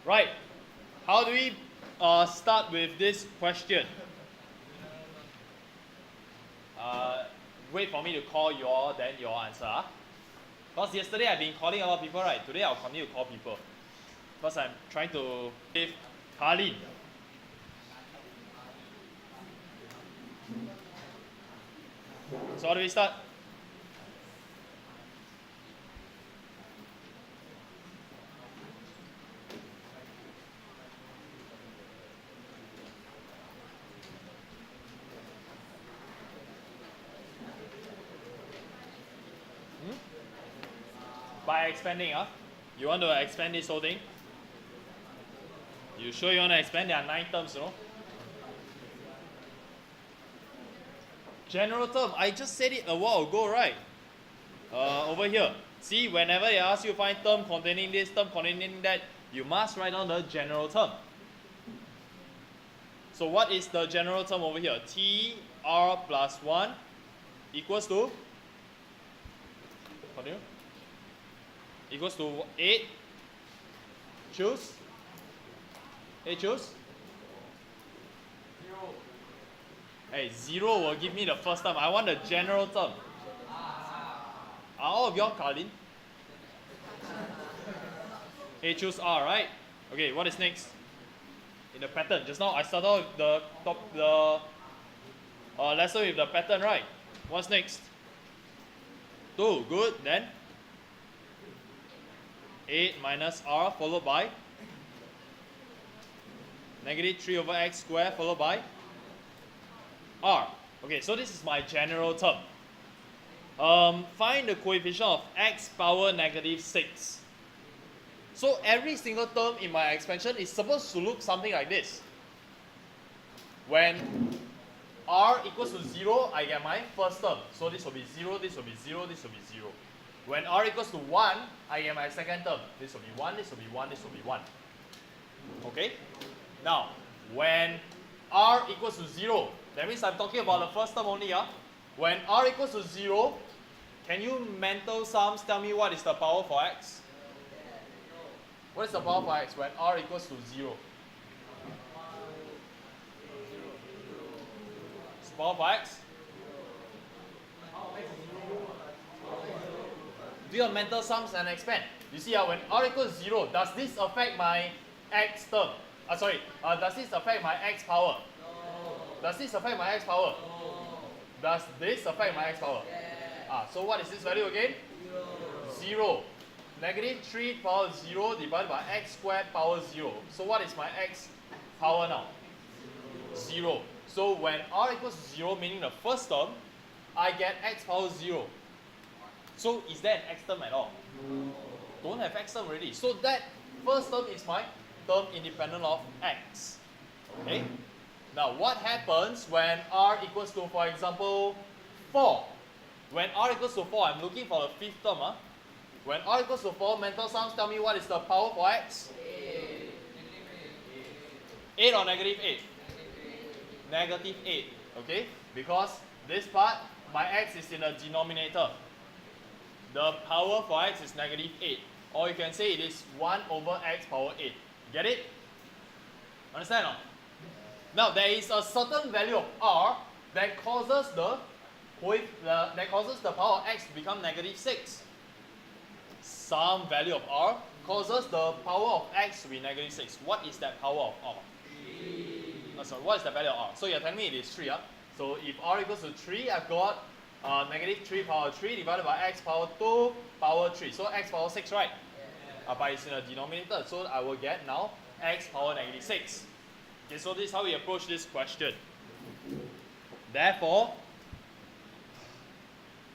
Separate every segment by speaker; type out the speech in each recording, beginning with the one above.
Speaker 1: Right. How do we start with this question? Wait for me to call you all, then you all answer. Because yesterday I've been calling a lot of people, right? Today I'll continue to call people. Because I'm trying to give Karlin. So how do we start? By expanding, You want to expand this whole thing? You sure you want to expand? There are 9 terms, you know? General term, I just said it a while ago, right? Over here. See, whenever they ask you to find term containing this, term containing that, you must write down the general term. So what is the general term over here? TR plus 1 equals to, continue, equals to 8, choose, 8 choose, 0. Hey, 0 will give me the first term. I want the general term. Are all of y'all Karlin? A choose R, right? Okay, what is next? In the pattern. Just now I started with the lesson with the pattern, right? What's next? 2, good. Then 8 minus R followed by negative 3 over x squared followed by R. Okay, so this is my general term. Find the coefficient of x power negative 6. So every single term in my expansion is supposed to look something like this. When R equals to 0, I get my first term. So this will be 0, this will be 0, this will be 0. When R equals to 1, I get my second term. This will be 1, this will be 1, this will be 1. Okay? Now, when R equals to 0, that means I'm talking about the first term only. When R equals to 0, can you mental sums tell me what is the power for x? What is the power for x when R equals to 0? What's the power for x? Do your mental sums and expand. You see, when R equals 0, does this affect my x term? Does this affect my x power? No. Does this affect my x power? No. Does this affect my x power? Yeah. So what is this value again? 0. Negative 3 power 0 divided by x squared power 0. So what is my x power now? 0. So when R equals to 0, meaning the first term, I get x power 0. So is there an x term at all? Don't have x term already. So that first term is my term independent of x. Okay? Now what happens when R equals to, for example, 4? When R equals to 4, I'm looking for the fifth term. When R equals to 4, mental sums tell me what is the power for x? 8 or negative 8? Negative 8. Okay? Because this part, my x is in the denominator. The power for x is negative 8. Or you can say it is 1 over x power 8. Get it? Understand or not? Now there is a certain value of R that causes the power of x to become negative 6. Some value of R causes the power of x to be negative 6. What is that power of R? 3. What is the value of R? So you're telling me it is 3. So if R equals to 3, I've got negative 3 power 3 divided by x power 2 power 3. So x power 6, right? Yeah. But it's in the denominator. So I will get now x power negative 6. Okay, so this is how we approach this question. Therefore,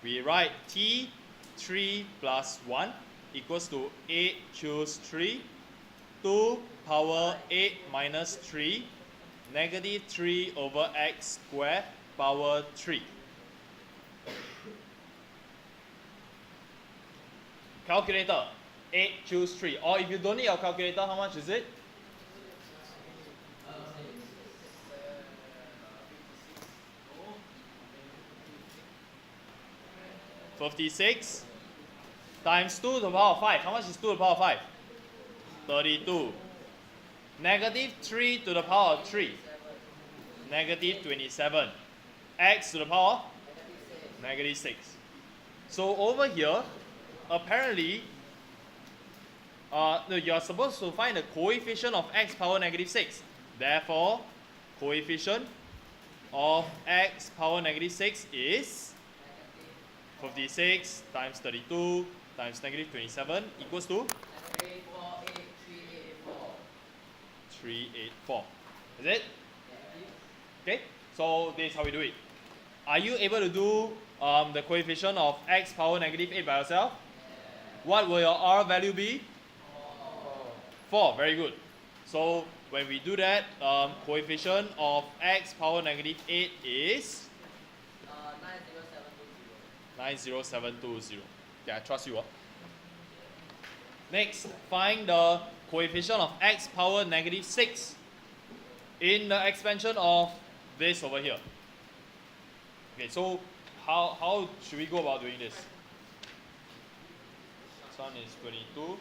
Speaker 1: we write T3 plus 1 equals to 8 choose 3, 2 power 8 minus 3, negative 3 over x squared power 3. Calculator, 8 choose 3. Or if you don't need your calculator, how much is it? $56 times 2 to the power of 5. How much is 2 to the power of 5? 32. Negative 3 to the power of 3. Negative 27. X to the power of negative 6. So over here, apparently, you are supposed to find the coefficient of x power negative 6. Therefore, coefficient of x power negative 6 is 56 times 32 times negative 27 equals to 384. Is it? Okay, so this is how we do it. Are you able to do the coefficient of x power negative 8 by yourself? What will your R value be? 4. Very good. So when we do that, coefficient of x power negative 8 is 90720. Okay, I trust you. Next, find the coefficient of x power negative 6 in the expansion of this over here. Okay, so how should we go about doing this? This one is 22.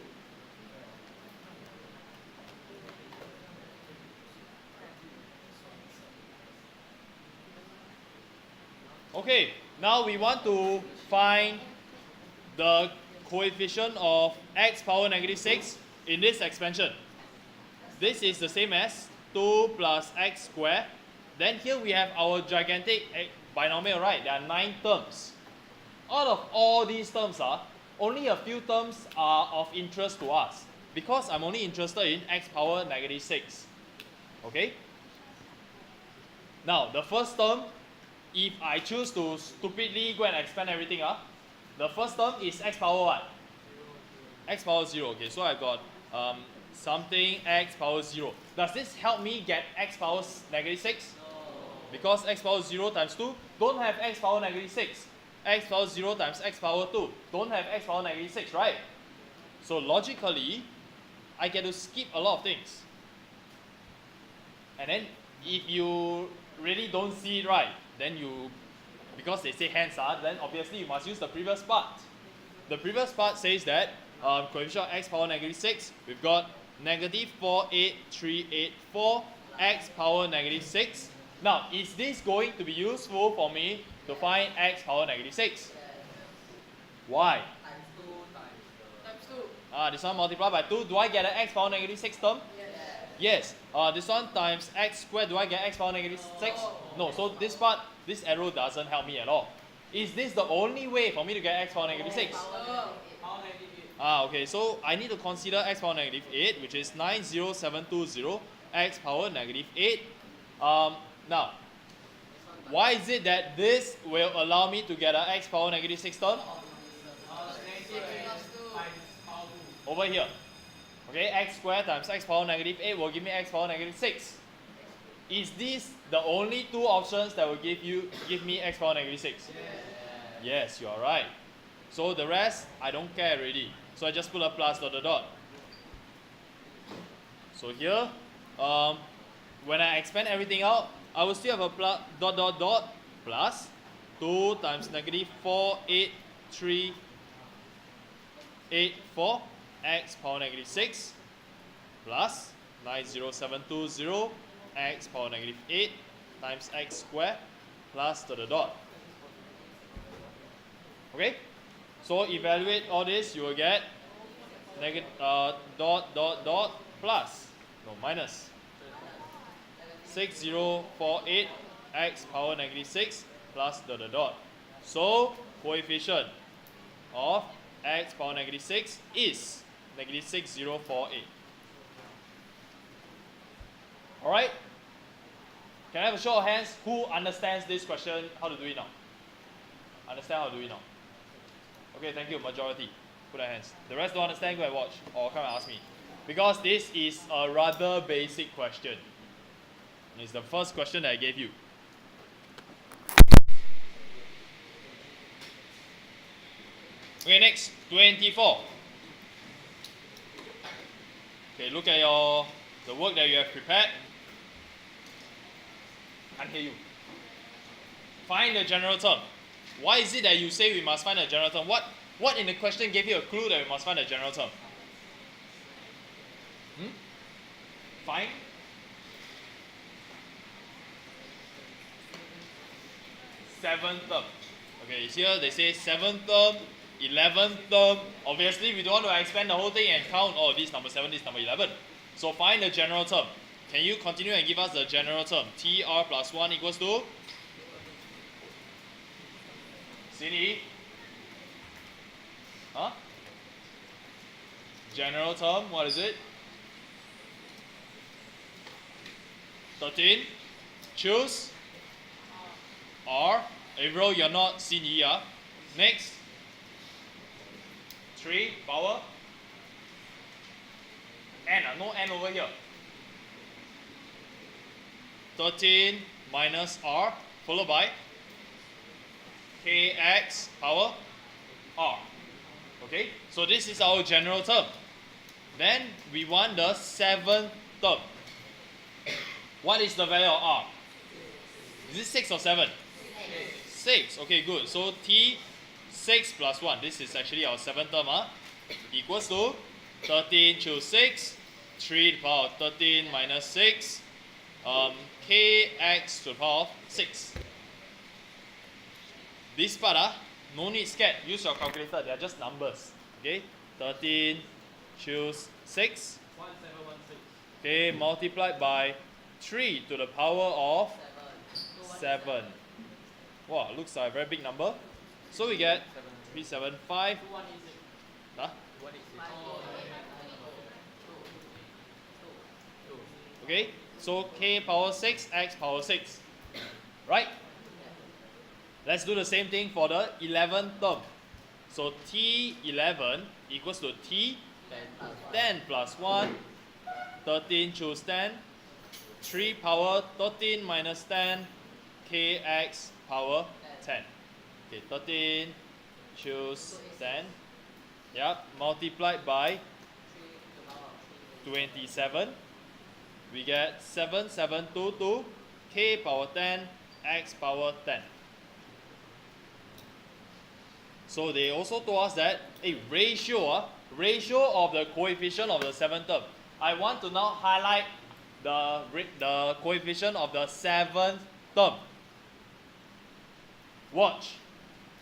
Speaker 1: Okay, now we want to find the coefficient of x power negative 6 in this expansion. This is the same as 2 plus x squared. Then here we have our gigantic binomial, right? There are 9 terms. Out of all these terms, only a few terms are of interest to us because I'm only interested in x power negative 6. Okay? Now, the first term, if I choose to stupidly go and expand everything, the first term is x power what? X power 0. Okay, so I got something x power 0. Does this help me get x power negative 6? Because x power 0 times 2 don't have x power negative 6. X power 0 times x power 2 don't have x power negative 6, right? So logically, I get to skip a lot of things. And then if you really don't see it right, then you, because they say hence, then obviously you must use the previous part. The previous part says that coefficient of x power negative 6, we've got negative 48384 x power negative 6. Now, is this going to be useful for me to find x power negative 6? Why?
Speaker 2: Times 2.
Speaker 1: This one multiplied by 2. Do I get an x power negative 6 term? Yes. This one times x squared. Do I get x power negative 6? No. So this part, this arrow doesn't help me at all. Is this the only way for me to get x power negative 6? Okay. So I need to consider x power negative 8, which is 90720 x power negative 8. Now, why is it that this will allow me to get an x power negative 6 term? Over here. Okay, x squared times x power negative 8 will give me x power negative 6. Is this the only two options that will give me x power negative 6? Yes, you are right. So the rest, I don't care already. So I just put a plus dot dot dot. So here, when I expand everything out, I will still have a plus dot dot dot plus 2 times negative 48384 x power negative 6 plus 90720 x power negative 8 times x squared plus dot dot dot. Okay? So evaluate all this, you will get negative dot dot dot plus, no, minus 6048 x power negative 6 plus dot dot dot. So coefficient of x power negative 6 is negative 6048. Alright? Can I have a show of hands who understands this question, how to do it now? Understand how to do it now? Okay, thank you, majority. Put your hands. The rest don't understand, go and watch or come and ask me. Because this is a rather basic question. It's the first question that I gave you. Okay, next, 24. Okay, look at the work that you have prepared. Can't hear you. Find the general term. Why is it that you say we must find a general term? What in the question gave you a clue that we must find a general term? Fine. Seventh term. Okay, here they say 7th term, 11th term. Obviously, we don't want to expand the whole thing and count, oh, this number 7, this number 11. So find the general term. Can you continue and give us the general term? TR plus 1 equals to? Cindy? Huh? General term, what is it? 13. Choose. R. Avro, you're not Cindy, yeah? Next. 3 power. N, no N over here. 13 minus R, followed by kx power R. Okay, so this is our general term. Then we want the 7th term. What is the value of R? Is it 6 or 7? 6. Okay, good. So T 6 plus 1. This is actually our 7th term. Equals to 13 choose 6. 3 to the power of 13 minus 6. Kx to the power of 6. This part, no need scared. Use your calculator. They are just numbers. Okay, 13 choose 6.
Speaker 2: 1716.
Speaker 1: Okay, multiplied by 3 to the power of 7. Wow, looks like a very big number. So we get 375. Huh? Okay, so k power 6, x power 6. Right? Let's do the same thing for the 11th term. So T11 equals to T 10 plus 1. 13 choose 10. 3 power 13 minus 10. Kx power 10. Okay, 13 choose 10. Yep, multiplied by 27. We get 7722 k power 10 x power 10. So they also told us that a ratio of the coefficient of the 7th term. I want to now highlight the coefficient of the 7th term. Watch.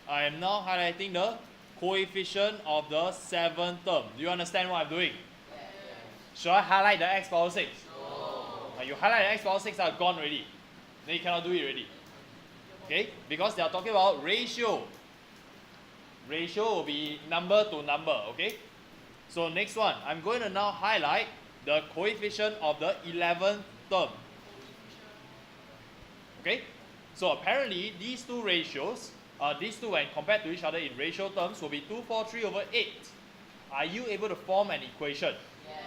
Speaker 1: I am now highlighting the coefficient of the 7th term. Do you understand what I'm doing? Should I highlight the x power 6? No. You highlight the x power 6 are gone already. Then you cannot do it already. Okay? Because they are talking about ratio. Ratio will be number to number. Okay? So next one, I'm going to now highlight the coefficient of the 11th term. Okay? So apparently these two ratios, these two when compared to each other in ratio terms will be 243 over 8. Are you able to form an equation?
Speaker 2: Yes.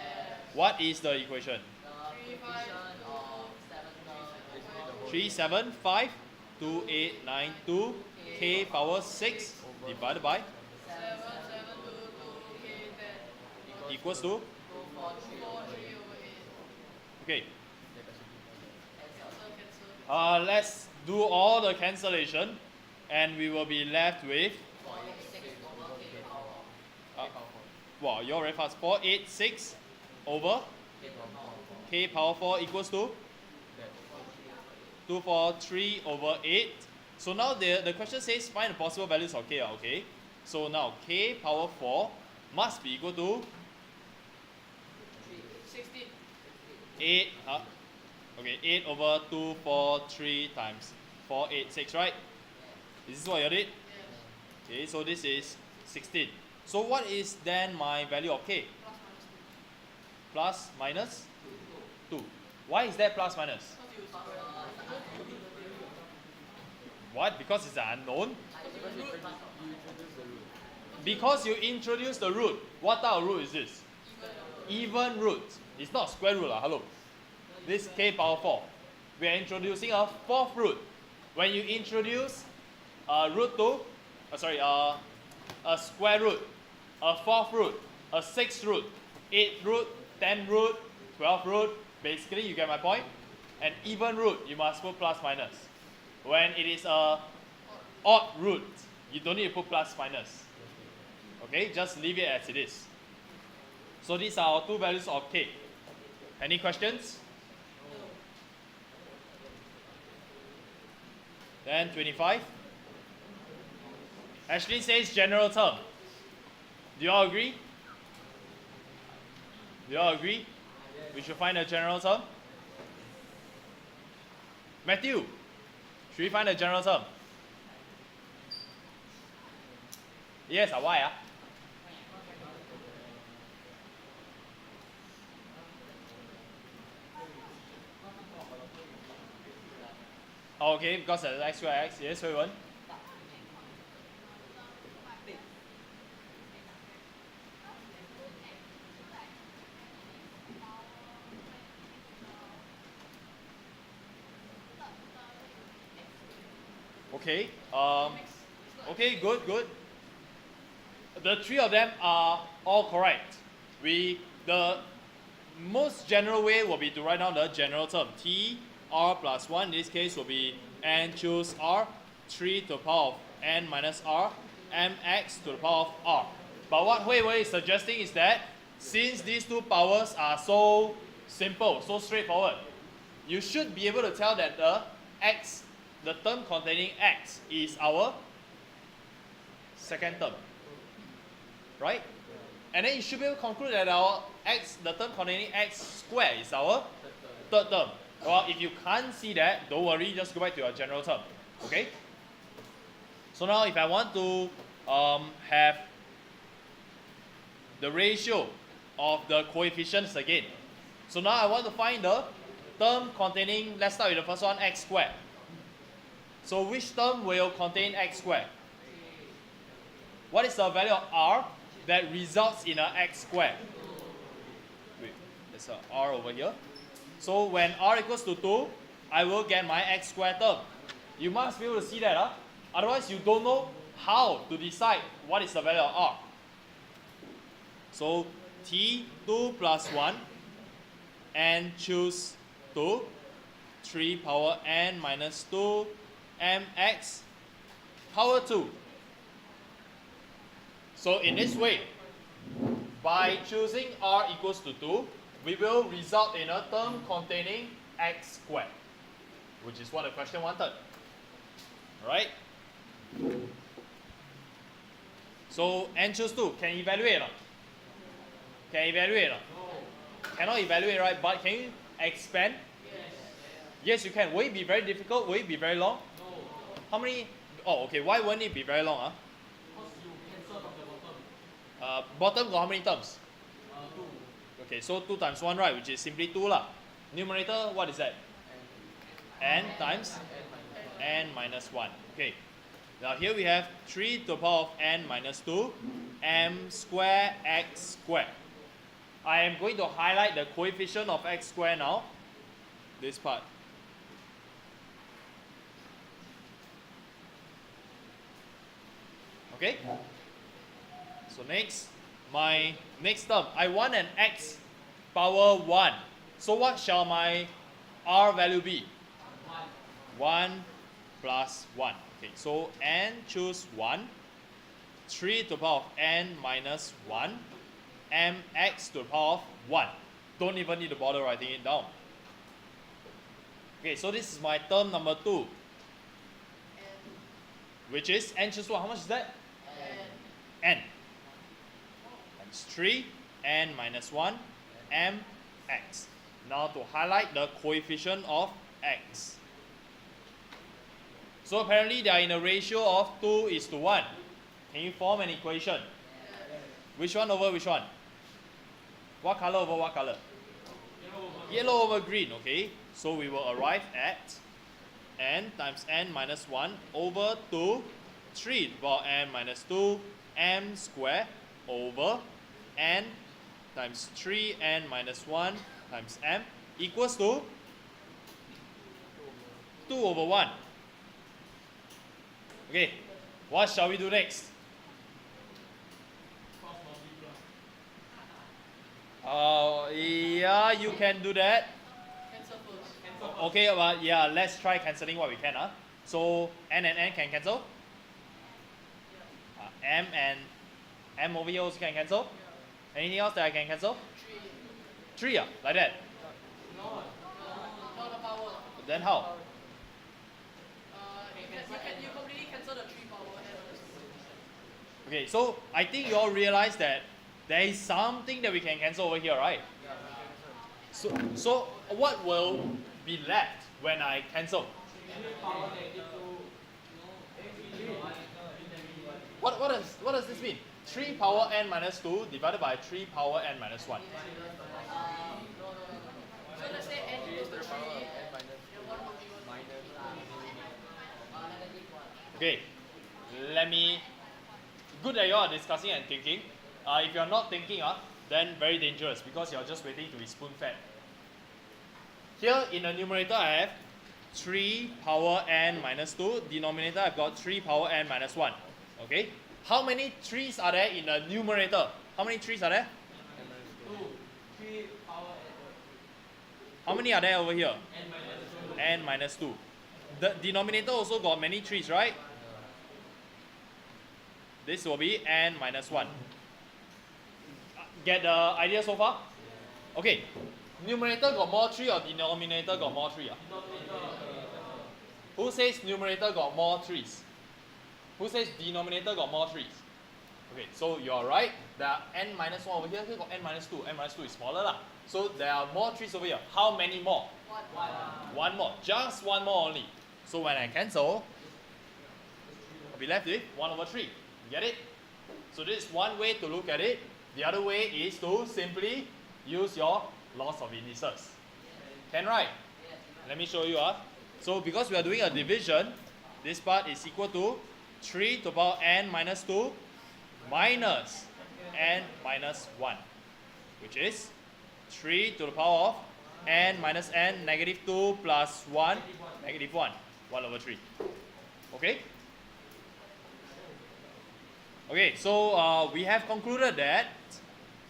Speaker 1: What is the equation?
Speaker 2: The coefficient of 7th term.
Speaker 1: 3752892 k power 6 divided by
Speaker 2: 7722 k 10
Speaker 1: equals to
Speaker 2: 243 over 8.
Speaker 1: okay.
Speaker 2: Cancel.
Speaker 1: Let's do all the cancellation and we will be left with
Speaker 2: 486 over k power.
Speaker 1: wow, you're very fast. 486 over k power 4 equals to 243 over 8. So now the question says find the possible values of k. Okay, so now k power 4 must be equal to
Speaker 2: 16.
Speaker 1: 8. Okay, 8 over 243 times 486, right? This is what you did? Okay, so this is 16. So what is then my value of k? Plus minus 2. Why is that plus minus? What? Because it's an unknown? Because you introduce the root. What type of root is this? Even root. It's not square root. Hello. This k power 4. We are introducing a 4th root. When you introduce a root to, a square root, a 4th root, a 6th root, 8th root, 10th root, 12th root, basically you get my point. An even root, you must put plus minus. When it is a odd root, you don't need to put plus minus. Okay, just leave it as it is. So these are our two values of k. Any questions? Then 25. Ashley says general term. Do you all agree? Do you all agree? We should find a general term. Matthew, should we find a general term? Yes, why? Okay, because of x square x. Yes, Hui Wen. Okay. Okay, good, good. The three of them are all correct. The most general way will be to write down the general term. T r plus 1 in this case will be n choose r, 3 to the power of n minus r, mx to the power of r. But what Hui Wei is suggesting is that since these two powers are so simple, so straightforward, you should be able to tell that the term containing x is our second term. Right? And then you should be able to conclude that the term containing x squared is our third term. Well, if you can't see that, don't worry, just go back to your general term. Okay? So now if I want to have the ratio of the coefficients again. So now I want to find the term containing, let's start with the first one, x squared. So which term will contain x squared? What is the value of r that results in an x squared? Wait, there's an r over here. So when r equals to 2, I will get my x squared term. You must be able to see that. Otherwise, you don't know how to decide what is the value of r. So t2 plus 1, and choose 2, 3 power n minus 2, mx power 2. So in this way, by choosing r equals to 2, we will result in a term containing x squared, which is what the question wanted. Alright? So n choose 2, can you evaluate? Can you evaluate? Cannot evaluate, right? But can you expand? Yes, you can. Will it be very difficult? Will it be very long? How many? Oh, okay. Why won't it be very long? Bottom got how many terms?
Speaker 3: 2.
Speaker 1: Okay, so 2 times 1, right? Which is simply 2 lah. Numerator, what is that? N times n minus 1. Okay. Now here we have 3 to the power of n minus 2, m square x square. I am going to highlight the coefficient of x square now. This part. Okay? So next, my next term, I want an x power 1. So what shall my r value be? 1 plus 1. Okay, so n choose 1, 3 to the power of n minus 1, mx to the power of 1. Don't even need to bother writing it down. Okay, so this is my term number 2, which is n choose 1. How much is that? N. Times 3, n minus 1, mx. Now to highlight the coefficient of x. So apparently they are in a ratio of 2:1. Can you form an equation? Which one over which one? What color over what color? Yellow over green, okay. So we will arrive at n times n minus 1 over 2, 3 to the power n minus 2, m square over n times 3n minus 1 times m equals to 2 over 1. Okay, what shall we do next? Yeah, you can do that.
Speaker 2: Cancel first.
Speaker 1: Okay, but yeah, let's try cancelling what we can. So n and n can cancel. M and m over here also can cancel. Anything else that I can cancel? 3, like that.
Speaker 2: Not a power.
Speaker 1: Then how?
Speaker 2: You completely cancel the 3 power n minus 2.
Speaker 1: Okay, so I think you all realize that there is something that we can cancel over here, right? So what will be left when I cancel? What does this mean? 3 power n minus 2 divided by 3 power n minus 1.
Speaker 2: So let's say n equals to 3 and 1 will be 1.
Speaker 1: Okay, good that you all are discussing and thinking. If you are not thinking, then very dangerous because you are just waiting to be spoon-fed. Here in the numerator I have 3 power n minus 2. Denominator I've got 3 power n minus 1. Okay? How many 3's are there in the numerator? How many 3's are there?
Speaker 2: 3 power n.
Speaker 1: How many are there over here? N minus 2. The denominator also got many 3's, right? This will be n minus 1. Get the idea so far? Okay. Numerator got more 3 or denominator got more 3? Who says numerator got more 3's? Who says denominator got more 3's? Okay, so you are right. There are n minus 1 over here. Here got n minus 2. N minus 2 is smaller lah. So there are more 3's over here. How many more? One more. Just one more only. So when I cancel, I'll be left with 1 over 3. Get it? So this is one way to look at it. The other way is to simply use your loss of indices. Can, right? Let me show you. So because we are doing a division, this part is equal to 3 to the power n minus 2 minus n minus 1, which is 3 to the power of n minus n negative 2 plus 1 negative 1, 1 over 3. Okay? Okay, so we have concluded that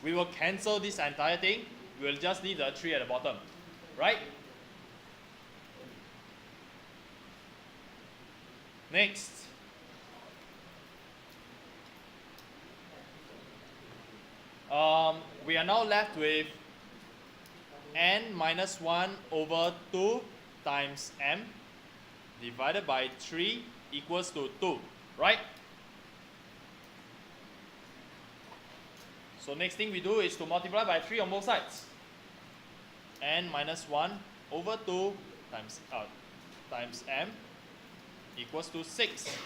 Speaker 1: we will cancel this entire thing. We will just leave the 3 at the bottom, right? Next. We are now left with n minus 1 over 2 times m divided by 3 equals to 2, right? So next thing we do is to multiply by 3 on both sides. N minus 1 over 2 times m equals to 6.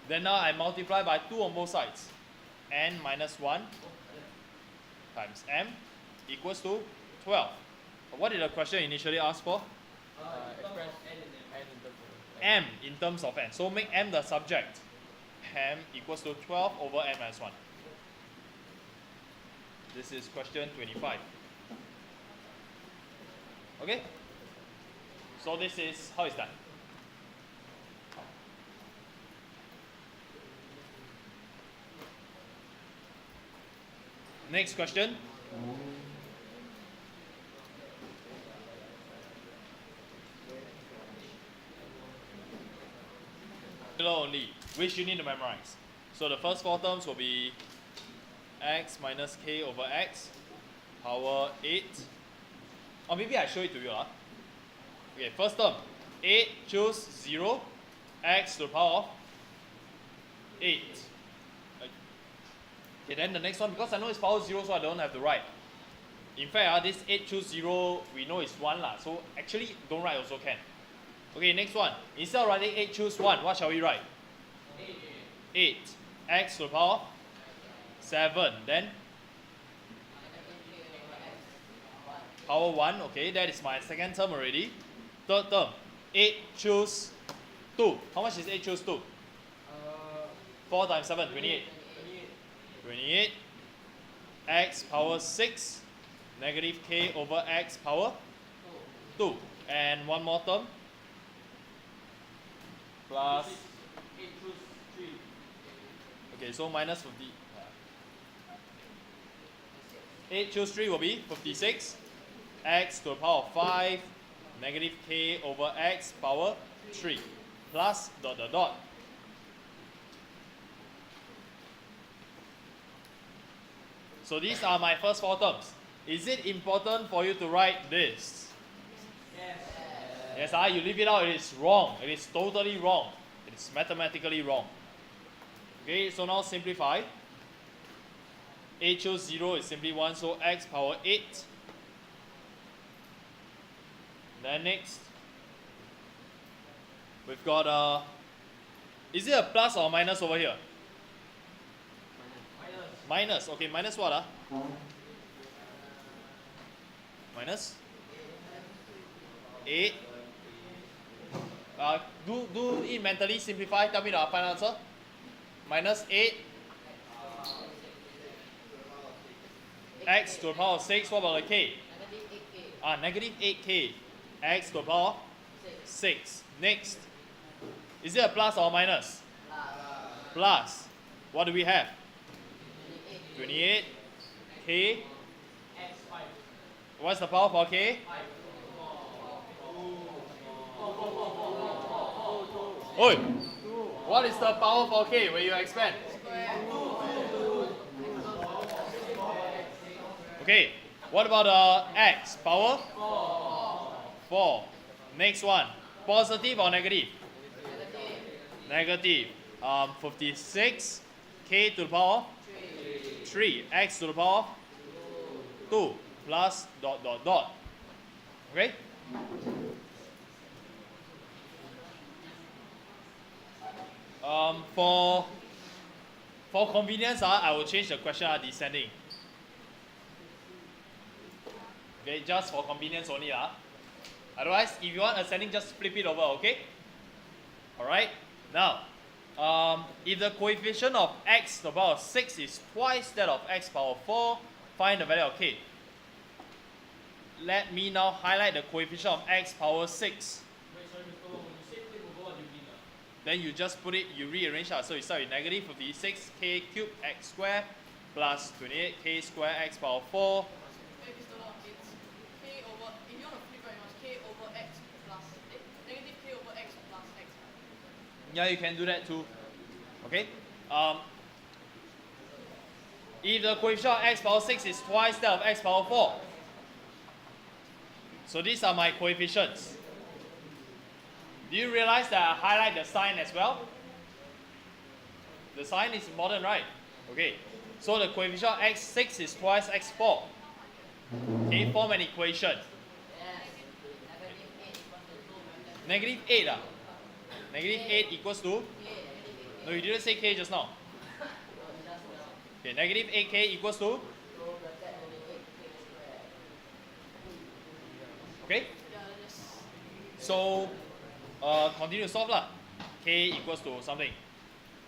Speaker 1: Then now I multiply by 2 on both sides. N minus 1 times m equals to 12. What did the question initially ask for? M in terms of n. So make m the subject. M equals to 12 over n minus 1. This is question 25. Okay? So this is how it's done. Next question. Only, which you need to memorize. So the first 4 terms will be x minus k over x power 8. Or maybe I show it to you. Okay, first term, 8 choose 0, x to the power of 8. Okay, then the next one, because I know it's power 0, so I don't have to write. In fact, this 8 choose 0, we know it's 1 lah. So actually, don't write also can. Okay, next one. Instead of writing 8 choose 1, what shall we write? 8. X to the power of 7. Then power 1. Okay, that is my second term already. Third term. 8 choose 2. How much is 8 choose 2? 4 times 7, 28. 28. X power 6. Negative k over x power 2. And one more term. Plus
Speaker 2: 8 choose 3.
Speaker 1: Okay, so minus 50. 8 choose 3 will be 56. X to the power of 5. Negative k over x power 3. Plus dot dot dot. So these are my first 4 terms. Is it important for you to write this? Yes. Yes, you leave it out, it is wrong. It is totally wrong. It is mathematically wrong. Okay, so now simplify. 8 chose 0 is simply 1, so x power 8. Then next, we've got is it a plus or minus over here? Minus. Okay, minus what? Minus 8. Do it mentally, simplify, tell me the final answer. Minus 8 x to the power of 6, what about the k? Negative 8k x to the power 6. Next, is it a plus or a minus? Plus. What do we have? 28k. What's the power for k? Oi! What is the power for k when you expand? Okay, what about x? Power? 4. Next one, positive or negative? Negative. 56 k to the power 3 x to the power 2 plus dot dot dot. Okay? For convenience, I will change the question descending. Okay, just for convenience only. Otherwise, if you want ascending, just flip it over, okay? Alright? Now, if the coefficient of x to the power 6 is twice that of x power 4, find the value of k. Let me now highlight the coefficient of x power 6. Then you just put it, you rearrange that. So you start with negative 56k cubed x squared plus 28k squared x power 4. Yeah, you can do that too. Okay? If the coefficient of x power 6 is twice that of x power 4. So these are my coefficients. Do you realize that I highlight the sign as well? The sign is important, right? Okay. So the coefficient of x6 is twice x4. Okay, form an equation. Negative 8. Negative 8 equals to? No, you didn't say k just now. Okay, negative 8k equals to? Okay? So, continue to solve lah. K equals to something.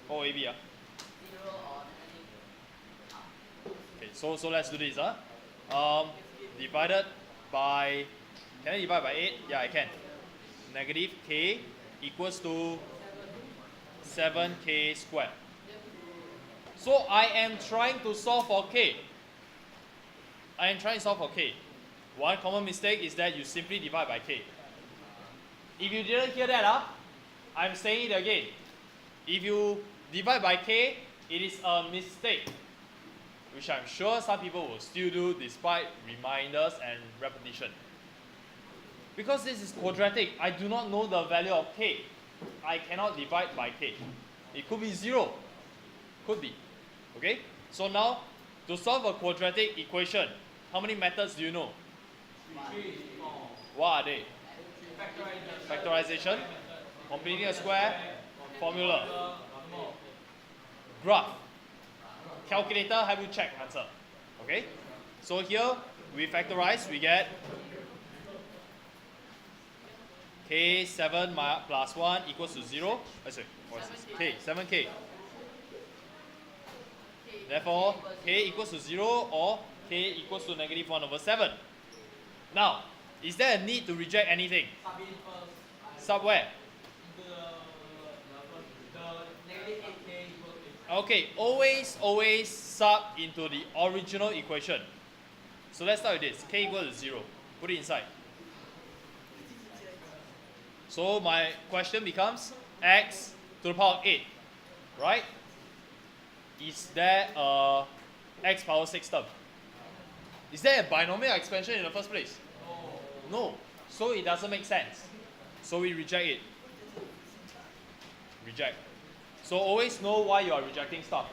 Speaker 1: What will it be? Okay, so let's do this. Divided by, can I divide by 8? Yeah, I can. Negative k equals to 7k squared. So I am trying to solve for k. One common mistake is that you simply divide by k. If you didn't hear that, I'm saying it again. If you divide by k, it is a mistake, which I'm sure some people will still do despite reminders and repetition. Because this is quadratic, I do not know the value of k. I cannot divide by k. It could be 0. Could be. Okay? So now, to solve a quadratic equation, how many methods do you know? What are they? Factorization, completing a square, formula, graph, calculator, have you check answer. Okay? So here, we factorize, we get k7 plus 1 equals to 0. Sorry, what is this? K, 7k. Therefore, k equals to 0 or k equals to negative 1 over 7. Now, is there a need to reject anything? Sub where? Okay, always sub into the original equation. So let's start with this. K equals to 0. Put it inside. So my question becomes x to the power 8. Right? Is there a x power 6 term? Is there a binomial expansion in the first place? No. So it doesn't make sense. So we reject it. Reject. So always know why you are rejecting stuff.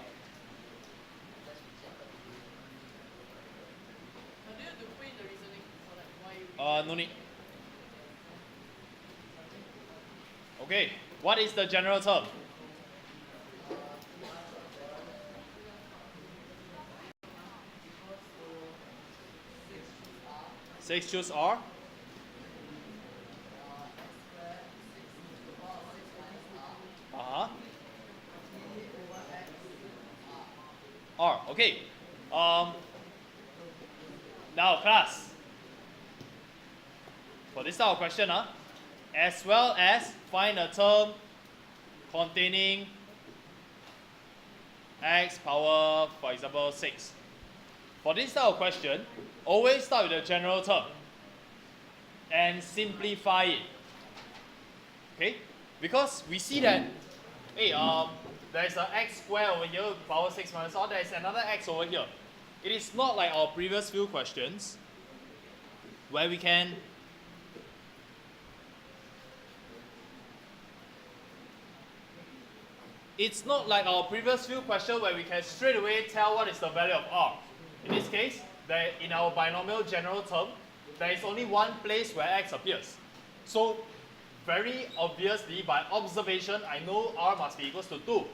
Speaker 2: Do you have to put in the reasoning for like why you
Speaker 1: No need. Okay. What is the general term? Six choose R. R. Okay. Now class. For this type of question, as well as find a term containing x power, for example, 6. For this type of question, always start with the general term and simplify it. Okay? Because we see that, hey, there's an x squared over here, power 6 minus r, there's another x over here. It is not like our previous few questions where we can It's not like our previous few questions where we can straight away tell what is the value of r. In this case, in our binomial general term, there is only one place where x appears. So, very obviously, by observation, I know r must be equals to 2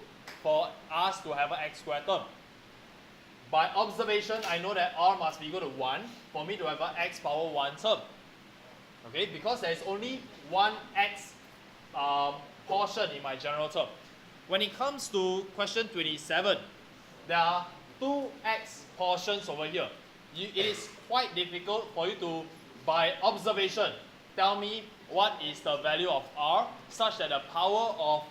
Speaker 1: for us to have an x squared term. By observation, I know that r must be equal to 1 for me to have an x power 1 term. Okay, because there is only one x portion in my general term. When it comes to question 27, there are two x portions over here. It is quite difficult for you to, by observation, tell me what is the value of r such that the power of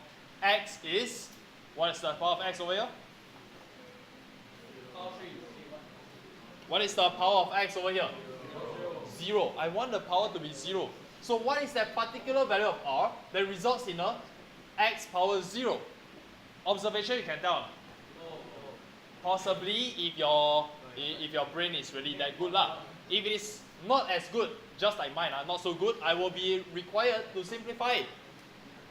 Speaker 1: x is, what is the power of x over here? What is the power of x over here? 0. I want the power to be 0. So what is that particular value of r that results in a x power 0? Observation you can tell. Possibly if your brain is really that good lah. If it is not as good, just like mine, not so good, I will be required to simplify it.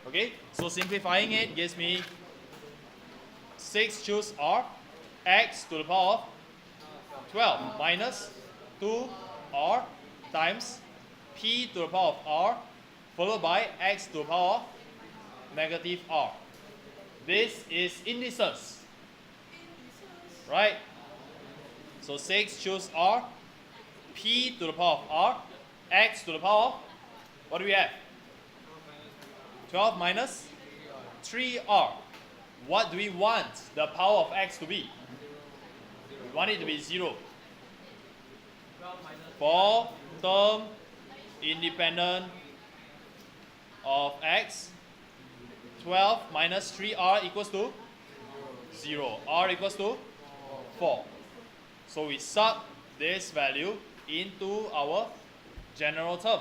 Speaker 1: Okay, so simplifying it gives me 6 choose r, x to the power of 12 minus 2r times p to the power of r followed by x to the power of negative r. This is indices, right? So 6 choose r, p to the power of r, x to the power of, what do we have? 12 minus 3r. What do we want the power of x to be? We want it to be 0. For term independent of x, 12 minus 3r equals to 0. R equals to 4. So we sub this value into our general term.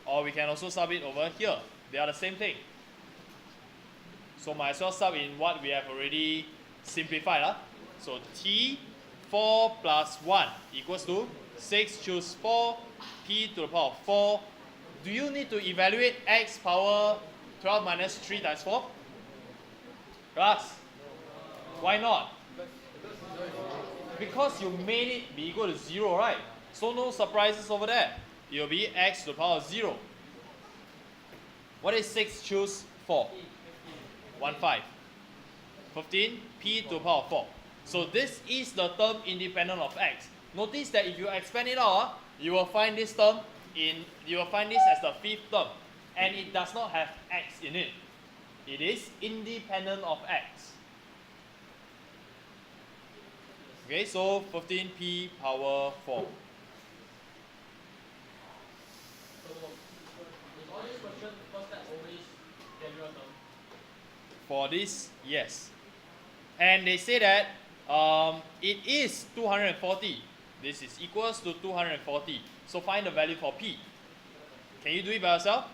Speaker 1: Or we can also sub it over here. They are the same thing. So might as well sub in what we have already simplified. So t 4 plus 1 equals to 6 choose 4, p to the power of 4. Do you need to evaluate x power 12 minus 3 times 4? Class? Why not? Because you made it be equal to 0, right? So no surprises over there. It will be x to the power of 0. What is 6 choose 4? 1, 5. 15, p to the power of 4. So this is the term independent of x. Notice that if you expand it out, you will find this term you will find this as the fifth term. And it does not have x in it. It is independent of x. Okay, so 15p power 4. For this, yes. And they say that it is 240. This is equals to 240. So find the value for p. Can you do it by yourself?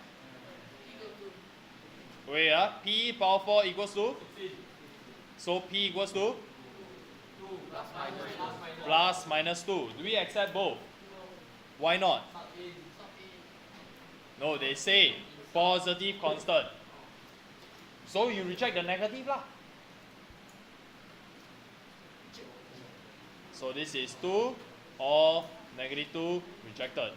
Speaker 1: Wait, p power 4 equals to? So p equals to? Plus minus 2. Do we accept both? Why not? No, they say positive constant. So you reject the negative lah. So this is 2 or negative 2 rejected.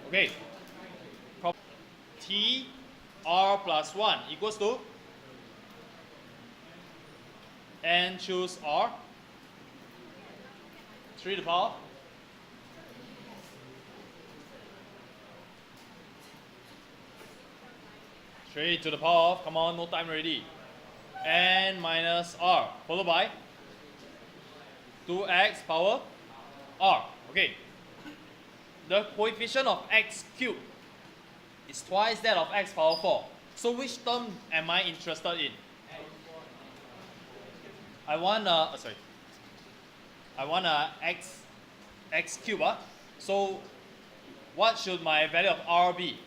Speaker 1: Okay. T r plus 1 equals to, and choose r, 3 to the power, of, come on, no time already, n minus r, followed by 2x power r. Okay. The coefficient of x cubed is twice that of x power 4. So which term am I interested in? I want x cubed. So what should my value of r be?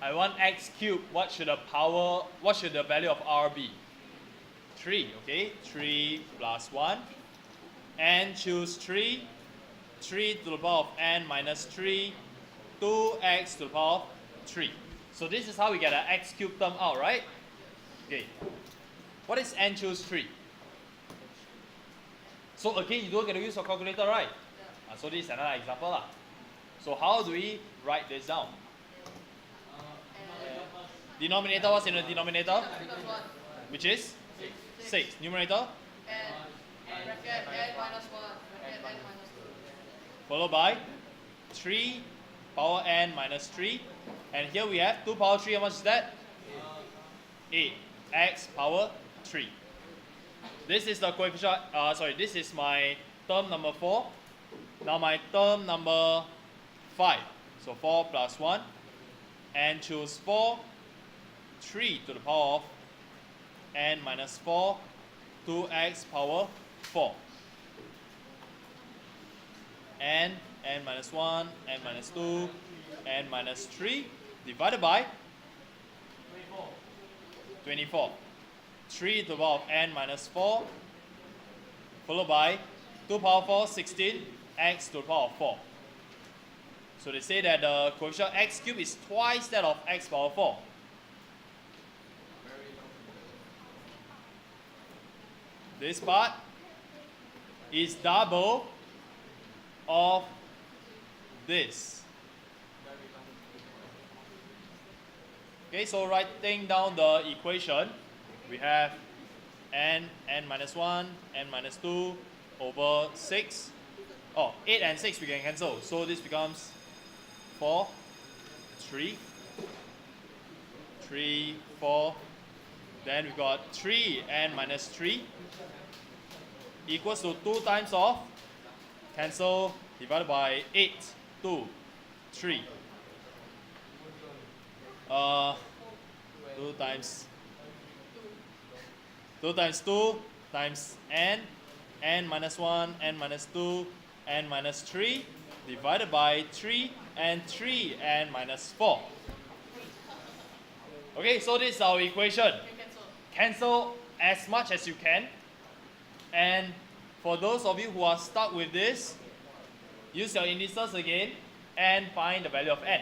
Speaker 1: I want x cubed. What should the value of r be? 3, okay? 3 plus 1. And choose 3 to the power of n minus 3, 2x to the power of 3. So this is how we get an x cubed term out, right? Okay. What is n choose 3? So again, you don't get to use your calculator, right? So this is another example lah. So how do we write this down? Denominator, what's in the denominator? Which is? 6. Numerator?
Speaker 2: Bracket n minus 1, bracket n minus 2.
Speaker 1: Followed by 3 power n minus 3. And here we have 2 power 3. How much is that? 8. X power 3. This is the coefficient, this is my term number 4. Now my term number 5. So 4 plus 1. And choose 4, 3 to the power of n minus 4, 2x power 4. N minus 1, n minus 2, n minus 3 divided by 24. 3 to the power of n minus 4 followed by 2 power 4, 16, x to the power of 4. So they say that the coefficient x cubed is twice that of x power 4. This part is double of this. Okay, so writing down the equation, we have n minus 1, n minus 2 over 6. Oh, 8 and 6 we can cancel. So this becomes 4, 3, 4. Then we got 3 n minus 3 equals to 2 times of, cancel, divided by 8, 2, 3. 2 times 2 times n minus 1, n minus 2, n minus 3 divided by 3 and 3 n minus 4. Okay, so this is our equation. Cancel as much as you can. And for those of you who are stuck with this, use your indices again and find the value of n.